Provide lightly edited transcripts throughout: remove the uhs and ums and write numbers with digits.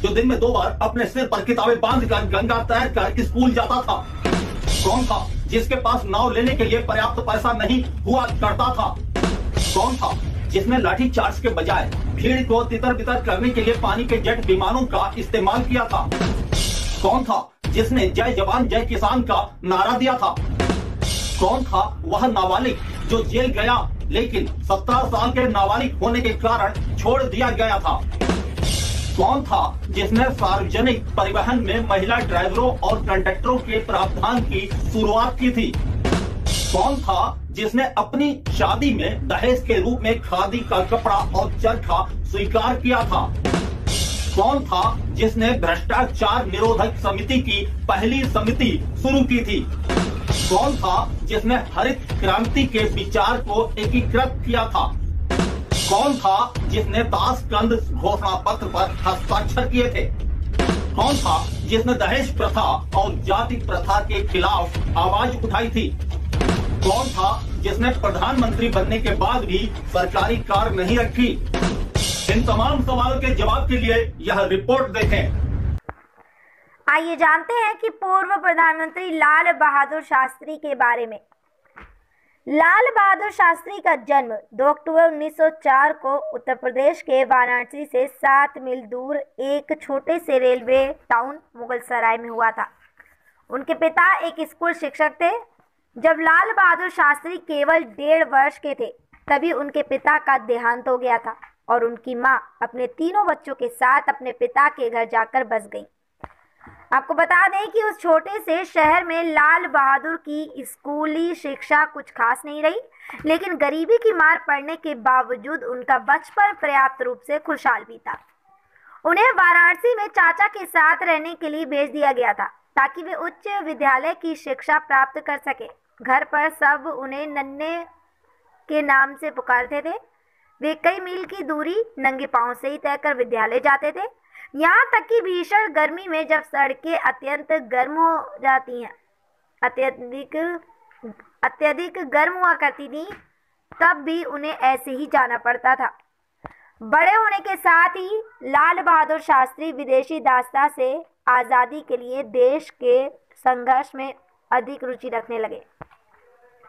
जो दिन में 2 बार अपने सिर पर किताबें बांध कर गंगा तैर कर स्कूल जाता था? कौन था जिसके पास नाव लेने के लिए पर्याप्त पैसा नहीं हुआ करता था? कौन था जिसने लाठी चार्ज के बजाय भीड़ को तितर बितर करने के लिए पानी के जेट विमानों का इस्तेमाल किया था? कौन था जिसने जय जवान जय किसान का नारा दिया था? कौन था वह नाबालिग जो जेल गया लेकिन 17 साल के नाबालिग होने के कारण छोड़ दिया गया था? कौन था जिसने सार्वजनिक परिवहन में महिला ड्राइवरों और कंडक्टरों के प्रावधान की शुरुआत की थी? कौन था जिसने अपनी शादी में दहेज के रूप में खादी का कपड़ा और चरखा स्वीकार किया था? कौन था जिसने भ्रष्टाचार निरोधक समिति की पहली समिति शुरू की थी? कौन था जिसने हरित क्रांति के विचार को एकीकृत किया था? कौन था जिसने ताशकंद घोषणा पत्र पर हस्ताक्षर किए थे? कौन था जिसने दहेज प्रथा और जाति प्रथा के खिलाफ आवाज उठाई थी? कौन था जिसने प्रधानमंत्री बनने के बाद भी सरकारी कार नहीं रखी? इन तमाम सवालों के जवाब के लिए यह रिपोर्ट देखें। आइए जानते हैं कि पूर्व प्रधानमंत्री लाल बहादुर शास्त्री के बारे में। लाल बहादुर शास्त्री का जन्म 2 अक्टूबर 1904 को उत्तर प्रदेश के वाराणसी से 7 मील दूर एक छोटे से रेलवे टाउन मुगलसराय में हुआ था। उनके पिता एक स्कूल शिक्षक थे। जब लाल बहादुर शास्त्री केवल 1.5 वर्ष के थे तभी उनके पिता का देहांत हो गया था और उनकी मां अपने 3 बच्चों के साथ अपने पिता के घर जाकर बस गई। आपको बता दें कि उस छोटे से शहर में लाल बहादुर की स्कूली शिक्षा कुछ खास नहीं रही, लेकिन गरीबी की मार पड़ने के बावजूद उनका बचपन पर्याप्त रूप से खुशहाल बीता। उन्हें वाराणसी में चाचा के साथ रहने के लिए भेज दिया गया था ताकि वे उच्च विद्यालय की शिक्षा प्राप्त कर सके। घर पर सब उन्हें नन्हे के नाम से पुकारते थे। वे कई मील की दूरी नंगे पांव से ही तय कर विद्यालय जाते थे। यहाँ तक कि भीषण गर्मी में जब सड़कें अत्यंत गर्म हो जाती हैं, अत्यधिक गर्म हुआ करती थी, तब भी उन्हें ऐसे ही जाना पड़ता था। बड़े होने के साथ ही लाल बहादुर शास्त्री विदेशी दासता से आज़ादी के लिए देश के संघर्ष में अधिक रुचि रखने लगे।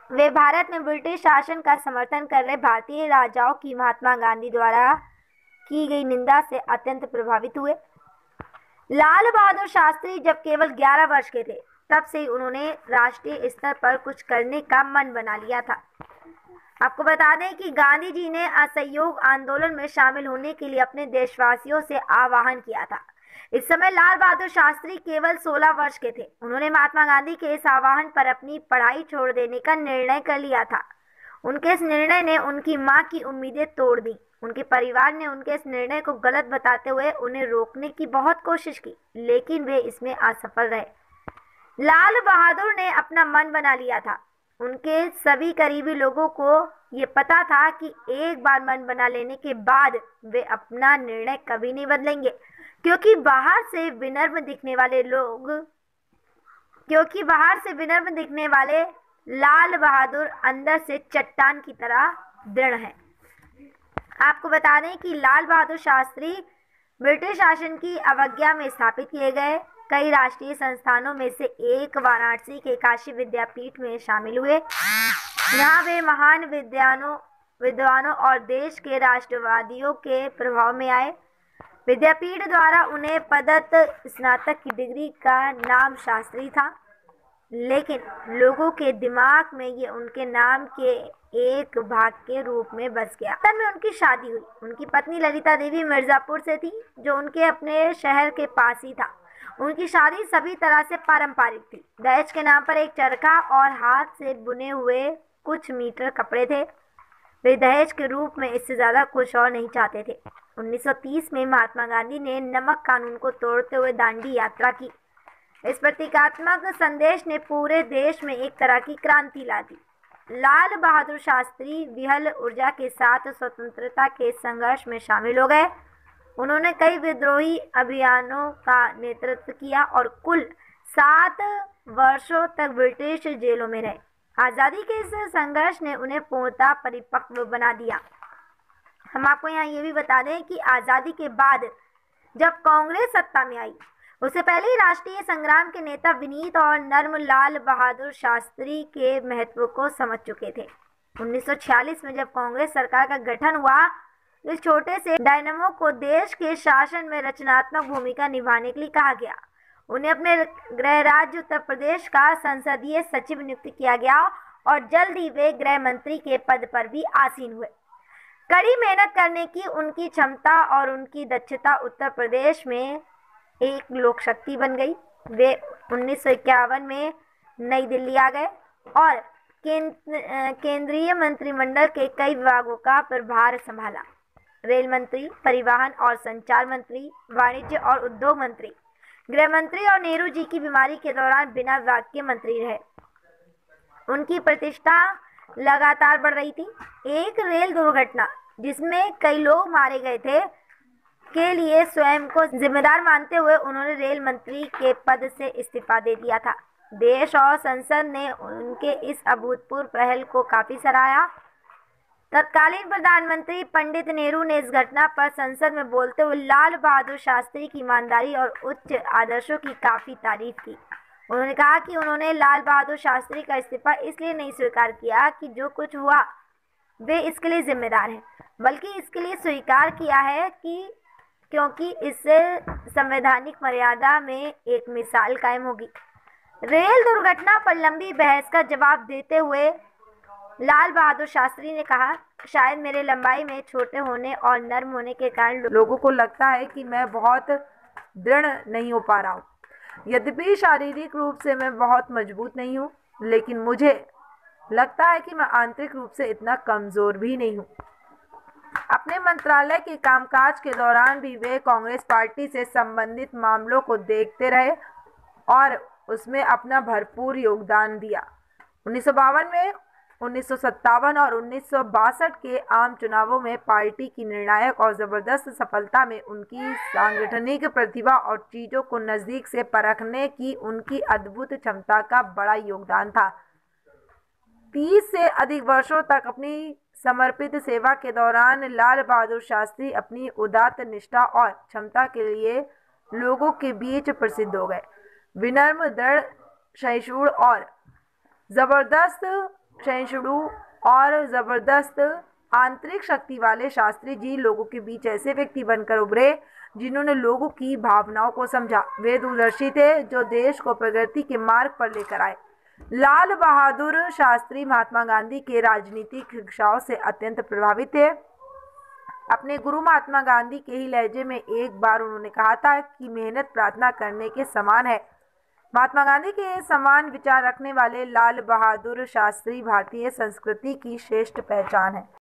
वे भारत में ब्रिटिश शासन का समर्थन कर रहे भारतीय राजाओं की महात्मा गांधी द्वारा की गई निंदा से अत्यंत प्रभावित हुए। लाल बहादुर शास्त्री जब केवल 11 वर्ष के थे तब से उन्होंने राष्ट्रीय स्तर पर कुछ करने का मन बना लिया था। आपको बता दें कि गांधी जी ने असहयोग आंदोलन में शामिल होने के लिए अपने देशवासियों से आह्वान किया था। इस समय लाल बहादुर शास्त्री केवल 16 वर्ष के थे। उन्होंने महात्मा गांधी के इस आह्वान पर अपनी पढ़ाई छोड़ देने का निर्णय कर लिया था। उनके इस निर्णय ने उनकी मां की उम्मीदें तोड़ दी। उनके परिवार ने उनके इस निर्णय को गलत बताते हुए उन्हें रोकने की बहुत कोशिश की, लेकिन वे इसमें असफल रहे। लाल बहादुर ने अपना मन बना लिया था। उनके सभी करीबी लोगों को ये पता था कि एक बार मन बना लेने के बाद वे अपना निर्णय कभी नहीं बदलेंगे, क्योंकि बाहर से विनम्र दिखने वाले लाल बहादुर अंदर से चट्टान की तरह दृढ़ हैं। आपको बता दें कि लाल बहादुर शास्त्री ब्रिटिश शासन की अवज्ञा में स्थापित किए गए कई राष्ट्रीय संस्थानों में से एक वाराणसी के काशी विद्यापीठ में शामिल हुए। यहाँ वे महान विद्वानों और देश के राष्ट्रवादियों के प्रभाव में आए। विद्यापीठ द्वारा उन्हें प्रदत्त स्नातक की डिग्री का नाम शास्त्री था, लेकिन लोगों के दिमाग में ये उनके नाम के एक भाग के रूप में बस गया। तब में उनकी शादी हुई। उनकी पत्नी ललिता देवी मिर्जापुर से थी, जो उनके अपने शहर के पास ही था। उनकी शादी सभी तरह से पारंपरिक थी। दहेज के नाम पर एक चरखा और हाथ से बुने हुए कुछ मीटर कपड़े थे। वे दहेज के रूप में इससे ज़्यादा कुछ और नहीं चाहते थे। 1930 में महात्मा गांधी ने नमक कानून को तोड़ते हुए दांडी यात्रा की। इस प्रतीकात्मक संदेश ने पूरे देश में एक तरह की क्रांति ला दी। लाल बहादुर शास्त्री विहल ऊर्जा के साथ स्वतंत्रता के संघर्ष में शामिल हो गए। उन्होंने कई विद्रोही अभियानों का नेतृत्व किया और कुल 7 वर्षों तक ब्रिटिश जेलों में रहे। आज़ादी के इस संघर्ष ने उन्हें पूर्णतः परिपक्व बना दिया। हम आपको यहाँ ये भी बता दें कि आज़ादी के बाद जब कांग्रेस सत्ता में आई। उससे पहले ही राष्ट्रीय संग्राम के नेता विनीत और नर्म लाल बहादुर शास्त्री के महत्व को समझ चुके थे। 1946 में जब कांग्रेस सरकार का गठन हुआ, इस छोटे से डायनामो को देश के शासन में रचनात्मक भूमिका निभाने के लिए कहा गया। उन्हें अपने गृह राज्य उत्तर प्रदेश का संसदीय सचिव नियुक्त किया गया और जल्द ही वे गृह मंत्री के पद पर भी आसीन हुए। कड़ी मेहनत करने की उनकी क्षमता और उनकी दक्षता उत्तर प्रदेश में एक लोक शक्ति बन गई। वे 1951 में नई दिल्ली आ गए और केंद्रीय मंत्रिमंडल के कई विभागों का प्रभार संभाला। रेल मंत्री, परिवहन और संचार मंत्री, वाणिज्य और उद्योग मंत्री, गृह मंत्री और नेहरू जी की बीमारी के दौरान बिना विभाग के मंत्री रहे। उनकी प्रतिष्ठा लगातार बढ़ रही थी। एक रेल दुर्घटना जिसमें कई लोग मारे गए थे के लिए स्वयं को जिम्मेदार मानते हुए उन्होंने रेल मंत्री के पद से इस्तीफा दे दिया था। देश और संसद ने उनके इस अभूतपूर्व पहल को काफी सराहा। तत्कालीन प्रधानमंत्री पंडित नेहरू ने इस घटना पर संसद में बोलते हुए लाल बहादुर शास्त्री की ईमानदारी और उच्च आदर्शों की काफी तारीफ की। उन्होंने कहा कि उन्होंने लाल बहादुर शास्त्री का इस्तीफा इसलिए नहीं स्वीकार किया कि जो कुछ हुआ वे इसके लिए जिम्मेदार हैं, बल्कि इसके लिए स्वीकार किया है कि क्योंकि इससे संवैधानिक मर्यादा में एक मिसाल कायम होगी। रेल दुर्घटना पर लंबी बहस का जवाब देते हुए लाल बहादुर शास्त्री ने कहा, शायद मेरे लंबाई में छोटे होने और नर्म होने के कारण लोगों को लगता है कि मैं बहुत दृढ़ नहीं हो पा रहा हूँ। यद्यपि शारीरिक रूप से मैं बहुत मजबूत नहीं हूँ, लेकिन मुझे लगता है कि मैं आंतरिक रूप से इतना कमजोर भी नहीं हूँ। अपने मंत्रालय के कामकाज के दौरान भी वे कांग्रेस पार्टी से संबंधित मामलों को देखते रहे और उसमें अपना भरपूर योगदान दिया। 1952 में, 1957 और 1962 के आम चुनावों में पार्टी की निर्णायक और जबरदस्त सफलता में उनकी सांगठनिक प्रतिभा और चीजों को नजदीक से परखने की उनकी अद्भुत क्षमता का बड़ा योगदान था। 30 से अधिक वर्षों तक अपनी समर्पित सेवा के दौरान लाल बहादुर शास्त्री अपनी उदात्त निष्ठा और क्षमता के लिए लोगों के बीच प्रसिद्ध हो गए। विनम्र, दृढ़, सहिष्णु और जबरदस्त आंतरिक शक्ति वाले शास्त्री जी लोगों के बीच ऐसे व्यक्ति बनकर उभरे जिन्होंने लोगों की भावनाओं को समझा। वे दूरदर्शी थे जो देश को प्रगति के मार्ग पर लेकर आए। लाल बहादुर शास्त्री महात्मा गांधी के राजनीतिक शिक्षाओं से अत्यंत प्रभावित थे। अपने गुरु महात्मा गांधी के ही लहजे में एक बार उन्होंने कहा था कि मेहनत प्रार्थना करने के समान है। महात्मा गांधी के समान विचार रखने वाले लाल बहादुर शास्त्री भारतीय संस्कृति की श्रेष्ठ पहचान है।